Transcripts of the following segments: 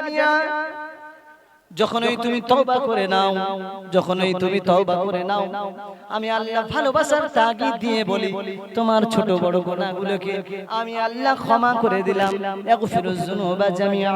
জামিআ যখনই তুমি তওবা করে নাও, যখনই তুমি তওবা করে নাও, আমি আল্লাহ ভালোবাসার তাগিদ দিয়ে বলি তোমার ছোট বড় গুনাহগুলোকে আমি আল্লাহ ক্ষমা করে দিলাম। ইয়াগফিরুয যুনুবা জামিআ,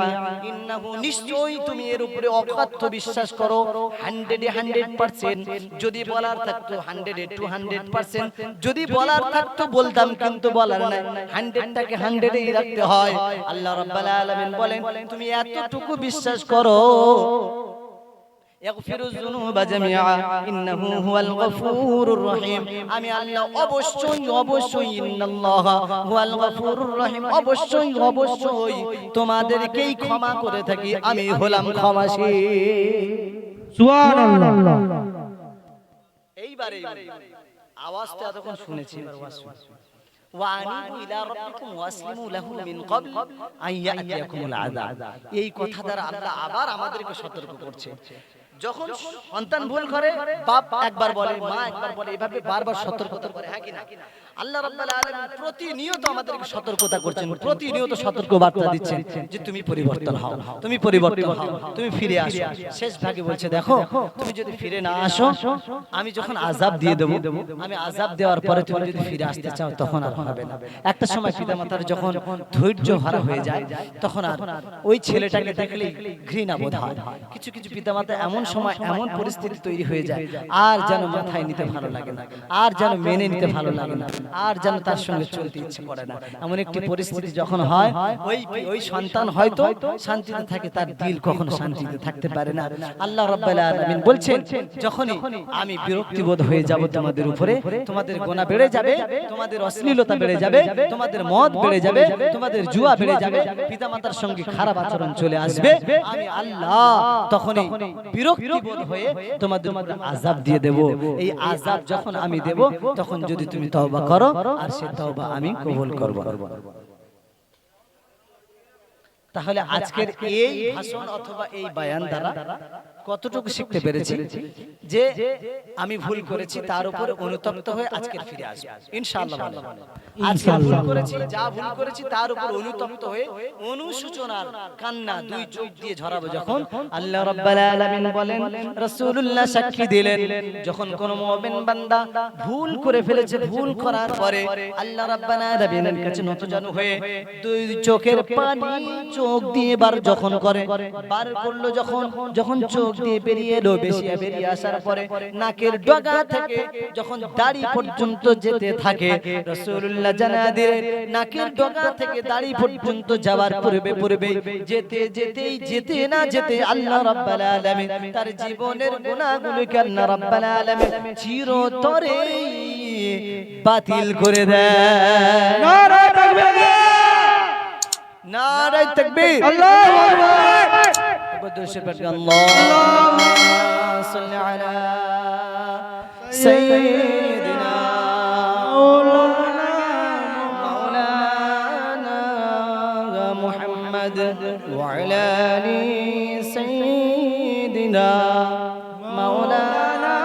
ইন্নাহু, নিশ্চয়ই তুমি এর উপরে অকাট্য বিশ্বাস করো 100% যদি বলার থাকতো 100 যদি বলার থাকতো বলতাম, কিন্তু বলার নাই, 100টাকে 100ই রাখতে হয়। আল্লাহ রাব্বুল আলামিন বলেন তুমি এতটুকু বিশ্বাস করো, ইয়াগফিরুয যুনুবা জামিআ ইন্নাহু হুয়াল গফুরুর রহিম, আমি আল্লাহ অবশ্যই ইন্নাল্লাহা হুয়াল গফুরুর রহিম, অবশ্যই তোমাদেরকেই ক্ষমা করে থাকি, আমি হলাম ক্ষমাশীল। সুবহানাল্লাহ। এইবারে আওয়াজটা এতক্ষণ শুনেছি, ওয়ানিবু ইলা রাব্বিকুম ওয়াসলিমু লাহু মিন ক্বাবল আন ইয়াতিয়াকুমুল আযাব, এই কথা দ্বারা আল্লাহ আবার আমাদেরকে সতর্ক করছে। যখন সন্তান ভুল করে, বাপ একবার বলে, মা একবার বলে, এভাবে বারবার সতর্কতা করে, হ্যাঁ কি না? আল্লাহ রাব্বুল আলামিন প্রতিনিয়ত আমাদেরকে সতর্কতা করছেন, প্রতিনিয়ত সতর্ক বার্তা দিচ্ছেন যে তুমি পরিবর্তন হও, তুমি পরিবর্তন হও, তুমি ফিরে আসো। শেষ ভাগে বলছে দেখো তুমি যদি ফিরে না আসো, আমি যখন আযাব দিয়ে দেব, আমি আযাব দেওয়ার পরে তুমি যদি ফিরে আসতে চাও তখন আর হবে না। একটা সময় পিতামাতার যখন ধৈর্য হারা হয়ে যায়, তখন আর ওই ছেলেটাকে দেখলেই ঘৃণা বোধ হয়। কিছু কিছু পিতামাতা এমন সময় এমন পরিস্থিতি তৈরি হয়ে যায়, আর যেন মাথায় নিতে ভালো লাগে না, আর যেন মেনে নিতে ভালো লাগে না, আর যেন তার সঙ্গে চলতে ইচ্ছে করে না। এমন একটি পরিস্থিতি যখন হয়, ওই সন্তান হয়তো শান্তিতে থাকে, তার দিল কখনো শান্তিতে থাকতে পারে না। আল্লাহ রাব্বুল আলামিন বলছেন যখনই আমি বিরক্তিবোধ হয়ে যাব তোমাদের উপরে, তোমাদের গুনাহ বেড়ে যাবে, তোমাদের অশ্লীলতা বেড়ে যাবে, তোমাদের মদ বেড়ে যাবে, তোমাদের জুয়া বেড়ে যাবে, পিতামাতার সঙ্গে খারাপ আচরণ চলে আসবে, আমি আল্লাহ তখনই বিরক্তিবোধ হয়ে তোমাদের উপরে আযাব দিয়ে দেব। এই আযাব যখন আমি দেব, তখন যদি তুমি তওবা করো, আর সে তওবা আমি কবুল করব। তাহলে আজকের এই ভাষণ অথবা এই বয়ান দ্বারা কতটুকু শিখতে পেরেছি যে আমি ভুল করেছি, তার উপর অনুতপ্ত হয়ে আজকে ফিরে আসব ইনশাআল্লাহ। আজকে ভুল করেছি, যা ভুল করেছি তার উপর অনুতপ্ত হয়ে অনুশোচনার কান্না দুই চোখ দিয়ে ঝরাবো। যখন আল্লাহ রাব্বুল আলামিন বলেন, রাসূলুল্লাহ সাক্ষী দিলেন, যখন কোন মুমিন বান্দা ভুল করে ফেলেছে, ভুল করার পরে আল্লাহ রাব্বুল আলামিনের কাছে নতজানু হয়ে দুই চোখের পানি চোখ দিয়ে বার যখন করে, বার করলো, যখন চোখ দিয়ে বেরিয়ে এলো, বেরিয়ে আসার পরে নাকের ডগা থেকে যখন দাড়ি পর্যন্ত যেতে থাকে, রাসূলুল্লাহ জানা দিলেন নাকের ডগা থেকে দাড়ি পর্যন্ত যাওয়ার পূর্বে যেতে না যেতে আল্লাহ রাব্বুল আলামিন তার জীবনের গুনাহগুলোকে আল্লাহ রাব্বুল আলামিন চিরতরে বাতিল করে দেয়। নারে তাকবীর, নারে তাকবীর, আল্লাহু আকবার। আল্লাহুম্মা সাল্লি আলা সাইয়্যিদিনা মাওলানা মুহাম্মদ ওয়া আলা আলি সাইয়্যিদিনা মাওলানা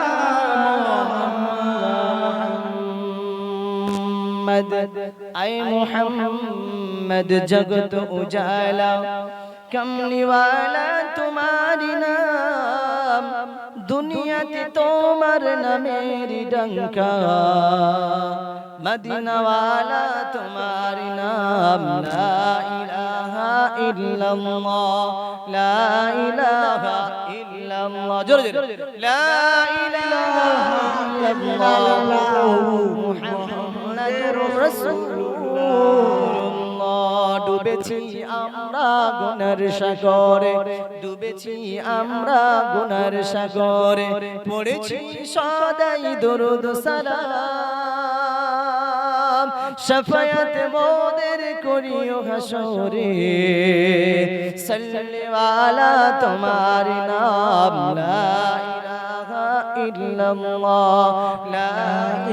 মুহাম্মদ। আয় মুহাম্মদ জগত উজালা कमली वाला तुम्हारी नाम, दुनियाते तोमर नामेरी डंका, मदीना वाला तुम्हारी नाम, ला इलाहा इल्लल्लाह, ला इलाहा इल्लल्लाह, जोरे जोरे, ला इलाहा इल्लल्लाह मुहम्मदुर রাসূলুল্লাহ। ডুবেছি আমরা গুনার সাগরে, ডুবেছি আমরা গুনার সাগরে, পড়েছি সদাই দরুদ সালাম, শাফায়াত মোদের করিও হাসরে, সাল্লি আলা তোমার নাম, লা ইলাহা ইল্লাল্লাহ, লা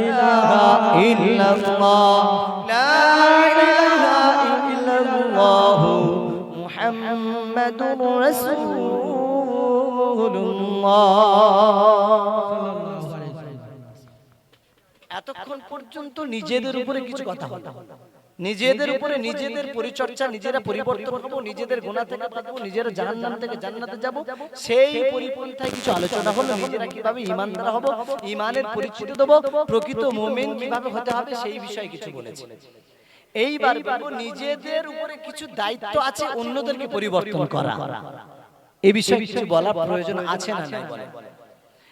ইলাহা ইল্লাল্লাহ, লা ইলাহা ইল্লাল্লাহু মুহাম্মাদুর রাসূলুল্লাহ। এতক্ষণ পর্যন্ত নিজেদের উপরে কিছু কথা হলো, নিজেদের উপরে নিজেদের পরিচর্যা, নিজেরা পরিবর্তন হব, নিজেদের গুনাহ থেকে বাঁচবো, নিজেরা জাহান্নাম থেকে জান্নাতে যাব, সেই পরিপন্থায় কিছু আলোচনা হলো। নিজেরা কিভাবে ঈমানদার হব, ঈমানের পরিচয় দেব, প্রকৃত মুমিন কিভাবে হতে হবে সেই বিষয়ে কিছু বলেছি। এইবার বলবো নিজেদের উপরে কিছু দায়িত্ব আছে অন্যদেরকে পরিবর্তন করা। এই বিষয়ে কিছু বলার প্রয়োজন আছে না নাই বলেন?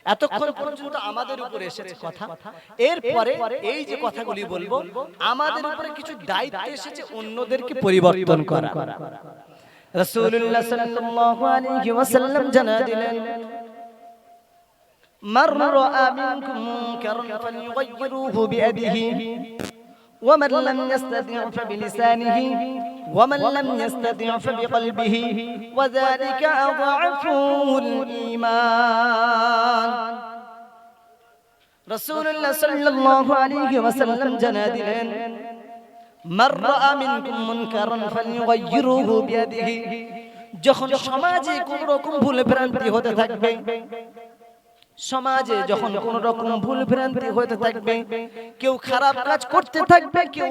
এতক্ষণ পর্যন্ত আমাদের উপরে এসেছে কথা, এরপরে এই যে কথাগুলি বলবো আমাদের উপরে কিছু দায়িত্ব এসেছে অন্যদেরকে পরিবর্তন করা। রাসূলুল্লাহ সাল্লাল্লাহু আলাইহি ওয়াসাল্লাম জানা দিলেন, মান রাআ মিনকুম মুনকারান ফালইয়ুগাইয়িরহু বিয়াদিহি ওয়া মান লাম ইস্তাতি' ফাবিলিসানিহি ওয়া মান লাম ইস্তাতি' ফাবিকলবিহি ওয়া যালিকা আযআফুল ঈমান। রাসূলুল্লাহ সাল্লাল্লাহু আলাইহি ওয়াসাল্লাম জানা দিলেন, মান রাআ মিনকুম মুনকারান ফালইয়ুগাইয়িরহু বিয়াদিহি। যখন সমাজে কোন রকম ভুল ভ্রান্তি হতে থাকবে, সমাজে যখন কোন রকম ভুল ভ্রান্তি হতে থাকবে, কেউ খারাপ কাজ করতে থাকবে, কেউ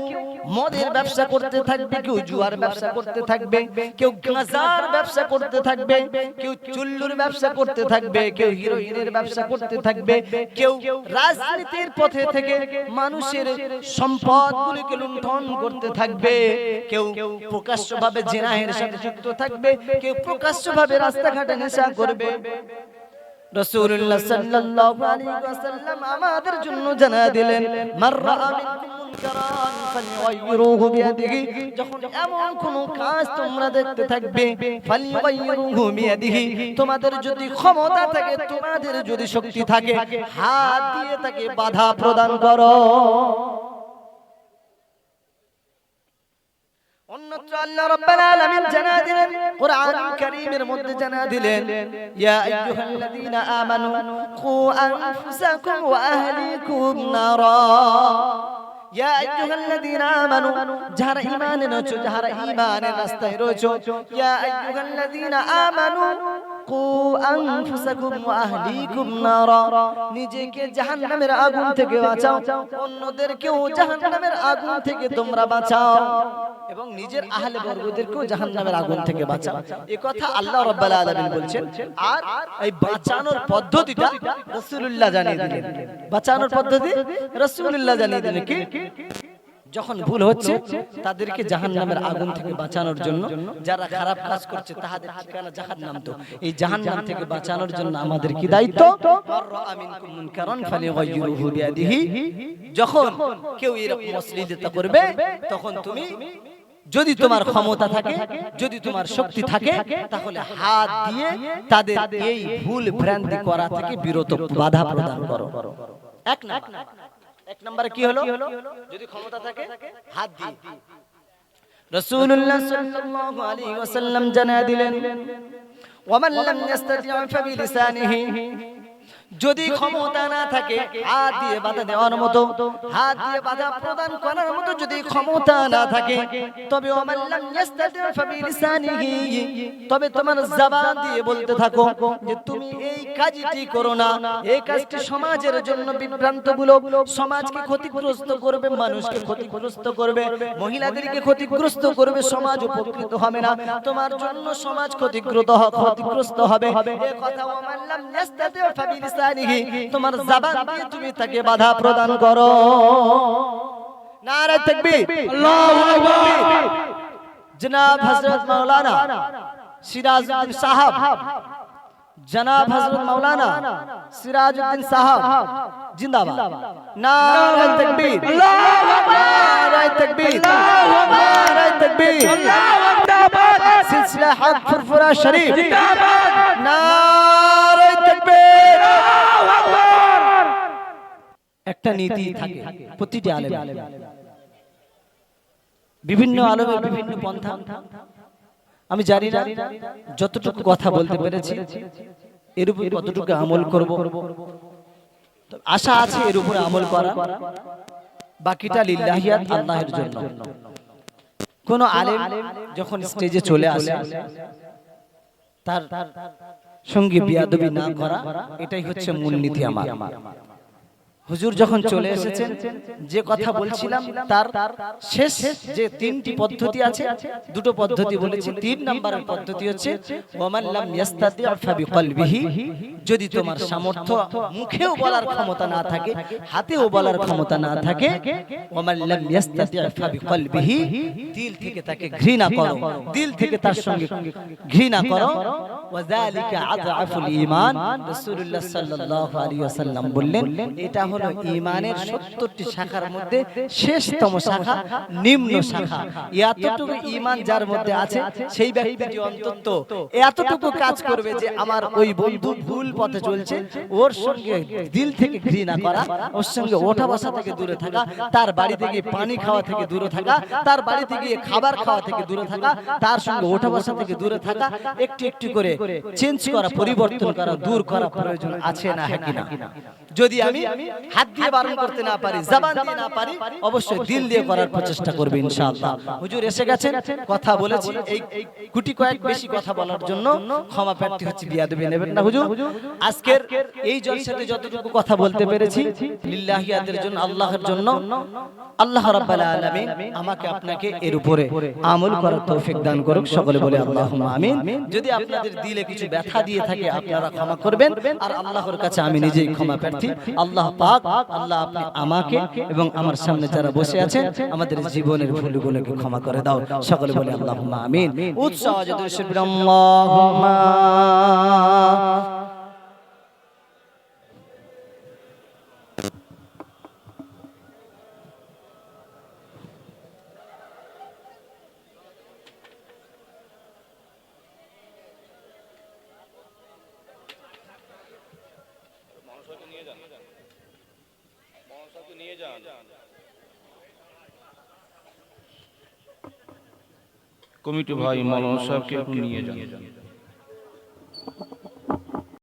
মদের ব্যবসা করতে থাকবে, কেউ জুয়ার ব্যবসা করতে থাকবে, কেউ গাঁজার ব্যবসা করতে থাকবে, কেউ চুল্লুর ব্যবসা করতে থাকবে, কেউ হিরোইনের ব্যবসা করতে থাকবে, কেউ রাজনীতির পথে থেকে মানুষের সম্পদগুলিকে লুণ্ঠন করতে থাকবে, কেউ প্রকাশ্যভাবে জিনাহের সাথে যুক্ত থাকবে, কেউ প্রকাশ্যভাবে রাস্তাঘাটে নেশা করবে। রাসূলুল্লাহ সাল্লাল্লাহু আলাইহি ওয়াসাল্লাম আমাদের জন্য জানা দিলেন, মান রাআ মিনকুম মুনকারান ফালইয়ুগাইয়িরহু বিয়াদিহি। যখন এমন কোন কাজ তোমরা দেখতে থাকবে, ফালইয়ুগাইয়িরহু বিয়াদিহি, তোমাদের যদি ক্ষমতা থাকে, তোমাদের যদি শক্তি থাকে, হাত দিয়ে তাকে বাধা প্রদান করো। অন্যত্র আল্লাহ রাব্বুল আলামিন জানা দিলেন, কুরআন কারীমের মধ্যে জানা দিলেন, ইয়া আইয়ুহাল্লাযীনা আমানু কু আনফুসাকুম ওয়া আহলিকুম নারা। ইয়া আইয়ুহাল্লাযীনা আমানু, যারা ঈমান এনেছো, যারা ঈমানের রাস্তায় রয়েছো, ইয়া আইয়ুহাল্লাযীনা আমানু কু আনফুসাকুম ওয়া আহলিকুম নারা, নিজেকে জাহান্নামের আগুন থেকে বাঁচাও, অন্যদেরকেও জাহান্নামের আগুন থেকে তোমরা বাঁচাও, এবং নিজের আহলে বর্গদেরকেও জাহান্নামের আগুন থেকে বাঁচাও। এই কথা আল্লাহ রাব্বুল আলামিন বলছেন। আর এই বাঁচানোর পদ্ধতিটা রাসূলুল্লাহ জানিয়ে দিলেন। বাঁচানোর পদ্ধতি রাসূলুল্লাহ জানিয়ে দিলেন কি, যখন ভুল হচ্ছে তাদেরকে জাহান্নামের আগুন থেকে বাঁচানোর জন্য, যারা খারাপ কাজ করছে তাদের ঠিকানা জাহান্নাম, তো এই জাহান্নাম থেকে বাঁচানোর জন্য আমাদের কি দায়িত্ব? মান রাআ মিনকুম মুনকারান ফালইয়ুগাইয়িরহু বিয়াদিহি। যখন কেউ এরকম অশ্লীলতা করবে, তখন তুমি যদি তোমার ক্ষমতা থাকে, যদি তোমার শক্তি থাকে, তাহলে হাত দিয়ে তাদের এই ভুল ভ্রান্তি করা থেকে বিরত, বাধা প্রদান করো। এক নম্বরে কি হলো? যদি ক্ষমতা থাকে হাত দিয়ে। রাসূলুল্লাহ সাল্লাল্লাহু আলাইহি ওয়াসাল্লাম জানা দিলেন, ওয়া মান লাম ইস্তাতি' ফাবিলিসানিহি। যদি ক্ষমতা না থাকে হাত দিয়ে বাধা দেওয়ার মতো, হাত দিয়ে বাধা প্রদান করার মতো যদি ক্ষমতা না থাকে, তবে ওয়া মান লাম ইস্তাতি' ফাবিলিসানিহি, তবে তোমার জবান দিয়ে বলতে থাকো যে তুমি এই কাজটি করো না, এই কাজটি সমাজের জন্য বিভ্রান্তমূলক, সমাজকে ক্ষতিগ্রস্ত করবে, মানুষকে ক্ষতিগ্রস্ত করবে, মহিলাদেরকে ক্ষতিগ্রস্ত করবে, সমাজ উপকৃত হবে না, তোমার জন্য সমাজ ক্ষতিগ্রস্ত হবে। এই কথা ওয়া মান লাম ইস্তাতি' ফাবিলিসানিহি, তোমার জবান দিয়ে তুমি তাকে বাধা প্রদান করো। নারে তাকবীর, আল্লাহু আকবার। জনাব হযরত মাওলানা সিরাজউদ্দিন সাহেব, জনাব হযরত মাওলানা সিরাজউদ্দিন সাহেব জিন্দাবাদ। নারে তাকবীর, আল্লাহু আকবার। নারে তাকবীর, নারে তাকবীর, আল্লাহু আকবার। সিলসিলা হক ফুরফুরা শরীফ জিন্দাবাদ। নারে তাকবীর, আল্লাহু আকবার। একটা নীতি থাকে প্রতিটি আলেমের, বিভিন্ন আলেমের বিভিন্ন পন্থা। আমি জানি না যতটুকু কথা বলতে পেরেছি এর উপর কতটুকু আমল করব, আশা আছে এর উপরে আমল করা, বাকিটা লিল্লাহিয়াত, আল্লাহর জন্য। কোন আলেম যখন স্টেজে চলে আসে তার সঙ্গে বিয়াদবি না করা, এটাই হচ্ছে মূলনীতি আমার। হুজুর যখন চলে এসেছেন, যে কথা বলছিলাম তার শেষ যে তিনটি পদ্ধতি আছে, দুটো পদ্ধতি বলেছি, 3 নম্বরের পদ্ধতি হচ্ছে ওয়ামান লাম ইয়াস্তাতি ফাবিকলবিহি। যদি তোমার সামর্থ্য মুখেও বলার ক্ষমতা না থাকে, হাতেও বলার ক্ষমতা না থাকে, ওয়ামান লাম ইয়াস্তাতি ফাবিকলবিহি, দিল থেকে তাকে ঘৃণা করো, দিল থেকে তার সঙ্গে ঘৃণা করো। ওয়াযালিকা আযআফুল ঈমান। রাসূলুল্লাহ সাল্লাল্লাহু আলাইহি ওয়াসাল্লাম বললেন, এটা হলো ঈমানের 70টি শাখার মধ্যে শেষতম শাখা, নিম্ন শাখা। এতটুকু ঈমান যার মধ্যে আছে, সেই ব্যক্তি অন্তত এতটুকু কাজ করবে যে আমার ওই বন্ধু ভুল পথে চলছে, ওর সঙ্গে দিল থেকে ঘৃণা করা, ওর সঙ্গে ওঠা বসা থেকে দূরে থাকা, তার বাড়ি থেকে পানি খাওয়া থেকে দূরে থাকা, তার বাড়ি থেকে খাবার খাওয়া থেকে দূরে থাকা, তার সঙ্গে ওঠা বসা থেকে দূরে থাকা, একটু একটু করে চেঞ্জ করা, পরিবর্তন করা, দূর করা প্রয়োজন আছে না, হ্যাঁ কিনা? যদি আমি হাত দিয়ে বারণ করতে না পারি, জবান দিয়ে না পারি, অবশ্যই দিল দিয়ে করার প্রচেষ্টা করবে ইনশাআল্লাহ। হুজুর এসে গেছেন, কথা বলেছি, এই গুটি কয়েক বেশি কথা বলার জন্য ক্ষমা প্রার্থী হচ্ছে, বিয়াদবি নেবেন না হুজুর। আজকের এই জলসাতে যতটুকু কথা বলতে পেরেছি লিল্লাহিয়াতের জন্য, আল্লাহর জন্য, আল্লাহ রাব্বুল আলামিন আমাকে আপনাকে এর উপরে আমল করার তৌফিক দান করুক, সকলে বলে আল্লাহুম্মা আমিন। যদি আপনাদের দিলে কিছু ব্যথা দিয়ে থাকে আপনারা ক্ষমা করবেন, আর আল্লাহর কাছে আমি নিজেই ক্ষমা প্রার্থী। আল্লাহ পাক, আল্লাহ আপনি আমাকে এবং আমার সামনে যারা বসে আছেন আমাদের জীবনের ভুলগুলোকে ক্ষমা করে দাও, সকলে বলে আল্লাহুম্মা আমিন। উৎসাহ যদি শিরবির আল্লাহুম্মা। কমিটি ভাই মাওলানা সাহেবকে একটু নিয়ে যান।